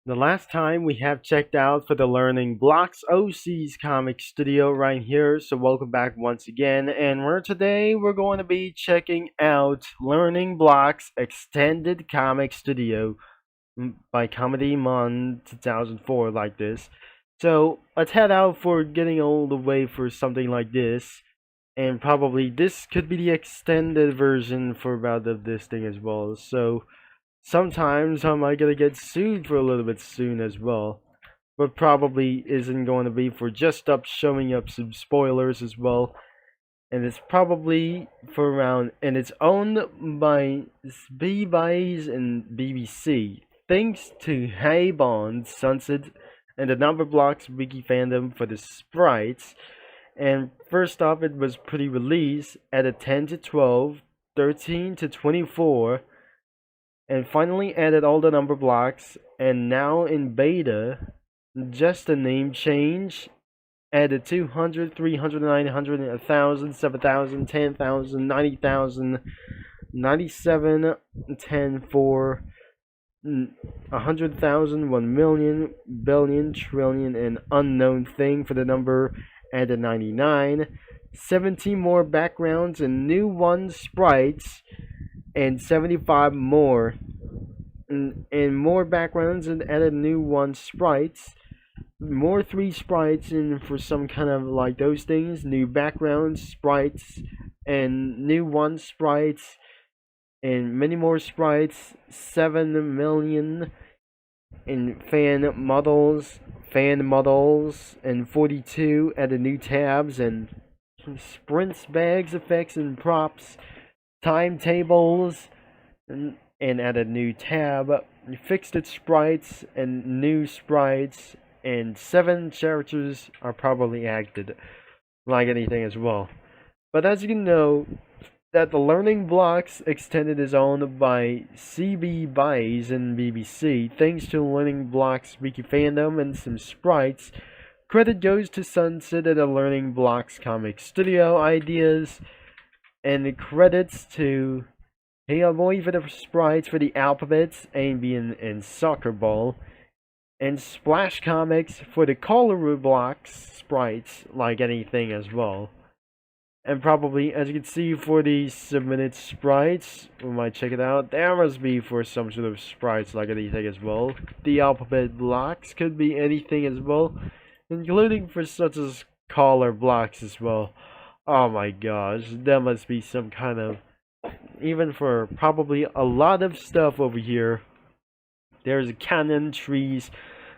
The last time we have checked out for the Learning Blocks OC's comic studio right here, so welcome back once again. And we're going to be checking out Learning Blocks Extended Comic Studio by Comedy Mon 2004 like this. So let's head out for getting all the way for something like this. And probably this could be the extended version for about of this thing as well. So sometimes I might gonna get sued for a little bit soon as well. But probably isn't going to be for just up showing up some spoilers as well. And it's probably for around and it's owned by B-Buys and BBC. Thanks to Hay Bond, Sunset, and the Number Blocks Wiki fandom for the sprites. And first off, it was pre-release at a 10 to 12, 13 to 24, and finally added all the number blocks, and now in beta, just a name change, added 200, 300, 900, 1000, 7000, 10,000, 90,000, 97, 10, 4, 100,000, 1,000,000, billion, trillion, and unknown thing for the number added 99, 17 more backgrounds and new one sprites, and 75 more and more backgrounds and added new one sprites, more three sprites and for some kind of like those things, new backgrounds, sprites, and new one sprites, and many more sprites, 7 million in fan models, and 42 added new tabs and sprints, bags, effects, and props, timetables, and added new tab, fixed its sprites and new sprites, and 7 characters are probably acted like anything as well. But as you can know, that the Learning Blocks Extended is owned by CB Buys and BBC. Thanks to Learning Blocks Wiki fandom and some sprites, credit goes to Sunset at the Learning Blocks Comic Studio ideas, and credits to Hey Boy for the sprites for the alphabets, A, B, and Soccer Ball, and Splash Comics for the color blocks sprites like anything as well. And probably, as you can see, for the submitted sprites, we might check it out. There must be for some sort of sprites like anything as well. The alphabet blocks could be anything as well, including for such as color blocks as well. Oh my gosh, there must be some kind of, even for probably a lot of stuff over here. There's a cannon, trees,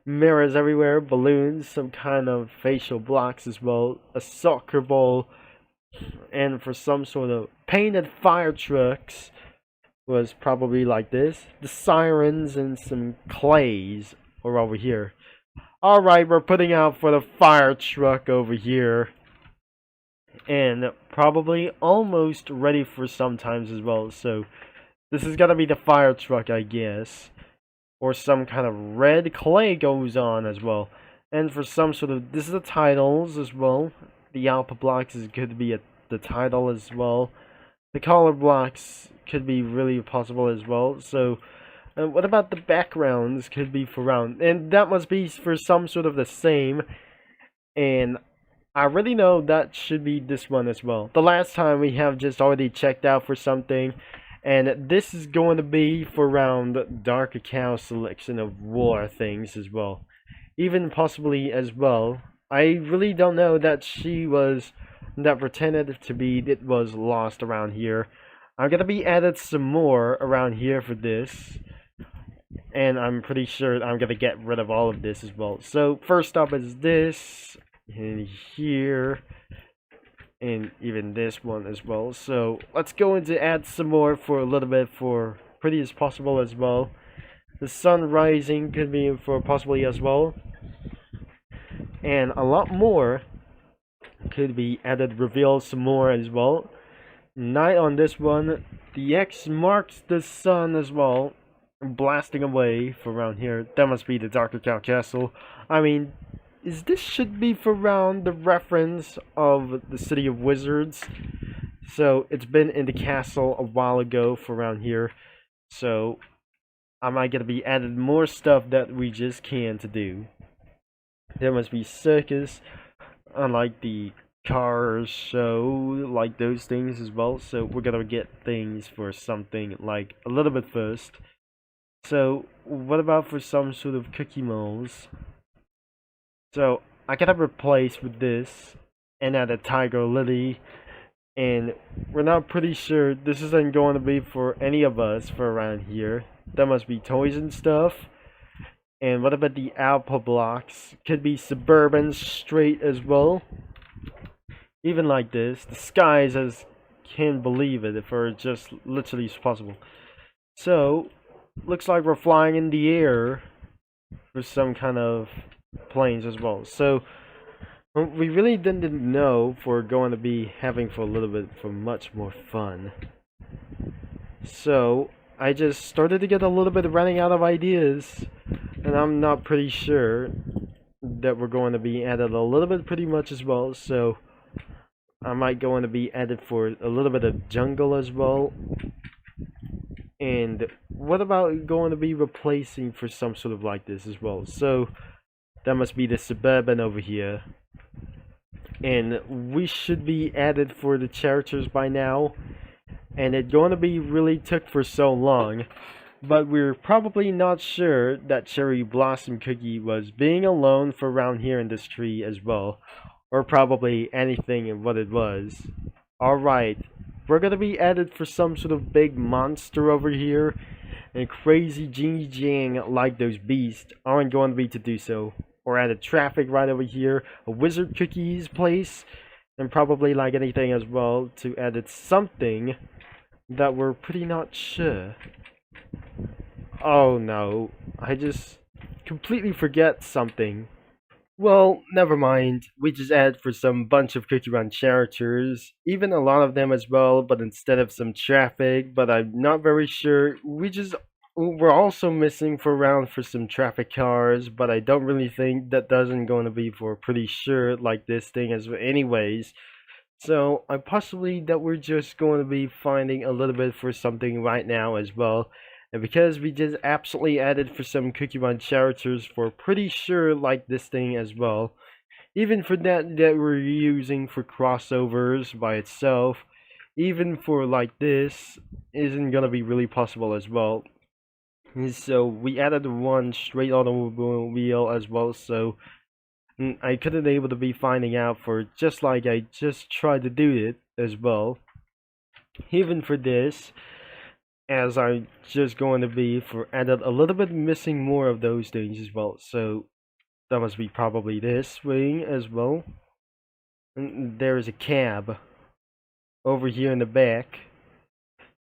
mirrors everywhere, balloons, some kind of facial blocks as well, a soccer ball, and for some sort of painted fire trucks was probably like this. The sirens and some clays are over here. Alright, we're putting out for the fire truck over here. And probably almost ready for sometimes as well. So this is gonna be the fire truck, I guess. Or some kind of red clay goes on as well. And for some sort of, this is the titles as well. The alpha blocks could be the title as well. The color blocks could be really possible as well. So, what about the backgrounds? Could be for round, and that must be for some sort of the same. And I really know that should be this one as well. The last time we have just already checked out for something, and this is going to be for round Dark Account selection of war things as well. Even possibly as well. I really don't know that she was that pretended to be it was lost around here. I'm gonna be added some more around here for this, and I'm pretty sure I'm gonna get rid of all of this as well. So first up is this, and here, and even this one as well. So let's go into add some more for a little bit for pretty as possible as well. The sun rising could be for possibly as well, and a lot more could be added, reveal some more as well. Night on this one, the X marks the sun as well, blasting away for around here. That must be the Dark Account Castle. I mean, this should be for around the reference of the City of Wizards. So it's been in the castle a while ago for around here. So I might gonna be added more stuff that we just can't do. There must be circus, unlike the car show, like those things as well. So we're gonna get things for something like a little bit first. So what about for some sort of cookie molds? So I gotta replace with this and add a tiger lily, and we're not pretty sure this isn't going to be for any of us for around here. That must be toys and stuff. And what about the apple blocks? Could be suburban straight as well. Even like this, the skies as can't believe it if we're just literally possible. So looks like we're flying in the air for some kind of planes as well. So we really didn't know if we're going to be having for a little bit for much more fun. So I just started to get a little bit running out of ideas, and I'm not pretty sure that we're going to be added a little bit pretty much as well. So I might going to be added for a little bit of jungle as well. And what about going to be replacing for some sort of like this as well? So that must be the suburban over here. And we should be added for the characters by now. And it's going to be really took for so long. But we're probably not sure that Cherry Blossom Cookie was being alone for around here in this tree as well. Or probably anything in what it was. Alright, we're gonna be added for some sort of big monster over here. And crazy Genie Jang like those beasts aren't going to be to do so. Or added traffic right over here. A wizard cookies place. And probably like anything as well to edit something that we're pretty not sure. Oh no, I just completely forget something. Well, never mind. We just add for some bunch of Cookie Run characters, even a lot of them as well, but instead of some traffic, but I'm not very sure. We're also missing for around for some traffic cars, but I don't really think that doesn't going to be for pretty sure like this thing as well anyways. So I possibly that we're just going to be finding a little bit for something right now as well. And because we just absolutely added for some Cookie Run characters for pretty sure like this thing as well. Even for that we're using for crossovers by itself. Even for like this isn't gonna be really possible as well. And so we added one straight automobile as well, so I couldn't able to be finding out for just like I just tried to do it as well. Even for this, as I'm just going to be for added a little bit missing more of those things as well. So that must be probably this wing as well. And there is a cab over here in the back.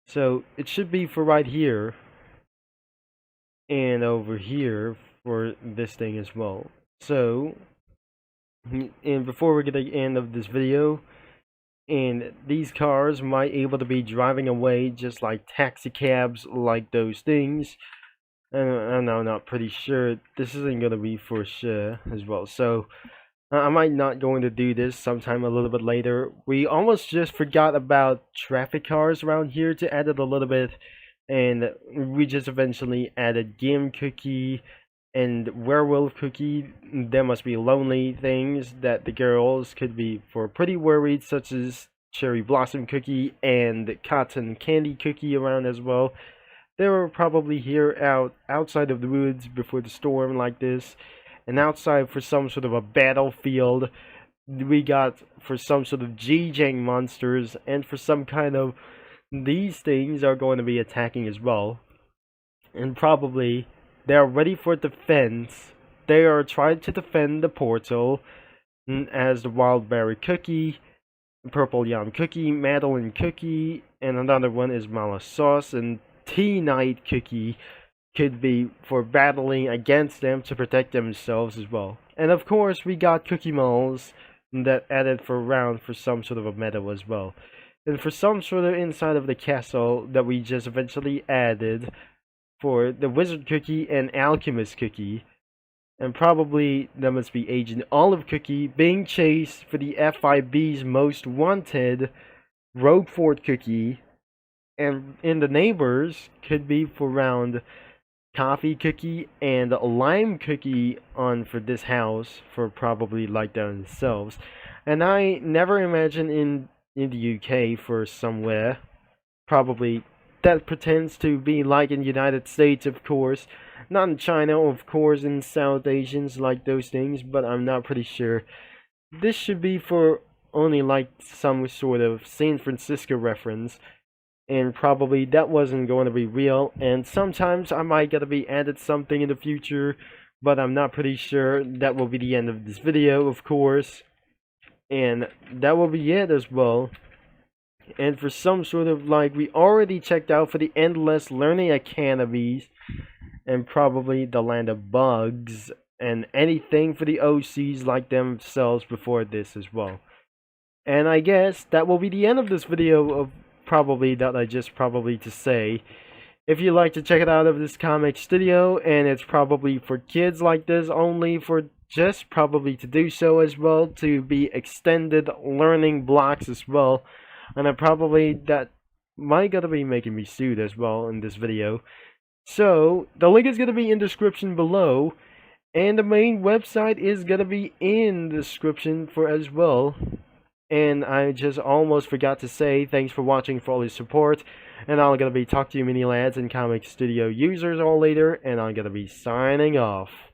So it should be for right here. And over here for this thing as well. So, and before we get to the end of this video, and these cars might able to be driving away just like taxi cabs like those things. I'm not pretty sure this isn't gonna be for sure as well, so I might not going to do this sometime a little bit later. We almost just forgot about traffic cars around here to add it a little bit, and we just eventually added game cookie and werewolf cookie. There must be lonely things that the girls could be for pretty worried, such as cherry blossom cookie and cotton candy cookie around as well. They were probably here outside of the woods before the storm like this, and outside for some sort of a battlefield. We got for some sort of G-Jang monsters, and for some kind of these things are going to be attacking as well, and probably they are ready for defense. They are trying to defend the portal, as the wild berry cookie, purple yam cookie, Madeline cookie, and another one is mala sauce, and tea night cookie could be for battling against them to protect themselves as well. And of course we got cookie molds that added for round for some sort of a medal as well. And for some sort of inside of the castle that we just eventually added for the wizard cookie and alchemist cookie, and probably there must be Agent Olive cookie being chased for the FIB's most wanted Rogue Fort cookie, and in the neighbors could be for round coffee cookie and a lime cookie on for this house for probably like themselves. And I never imagined in the UK for somewhere probably that pretends to be like in the United States, of course. Not in China, of course, in South Asians like those things, but I'm not pretty sure. This should be for only like some sort of San Francisco reference, and probably that wasn't going to be real. And sometimes I might gotta be added something in the future, but I'm not pretty sure. That will be the end of this video, of course, and that will be it as well. And for some sort of like, we already checked out for the Endless Learning Academies and probably the Land of Bugs and anything for the OCs like themselves before this as well. And I guess that will be the end of this video of probably that I just probably to say. If you'd like to check it out of this comic studio, and it's probably for kids like this only, for just probably to do so as well, to be extended learning blocks as well. And I probably that might gonna be making me sued as well in this video. So the link is gonna be in the description below, and the main website is gonna be in the description for as well. And I just almost forgot to say thanks for watching, for all your support, and I'm gonna be talking to you mini lads and comic studio users all later, and I'm gonna be signing off.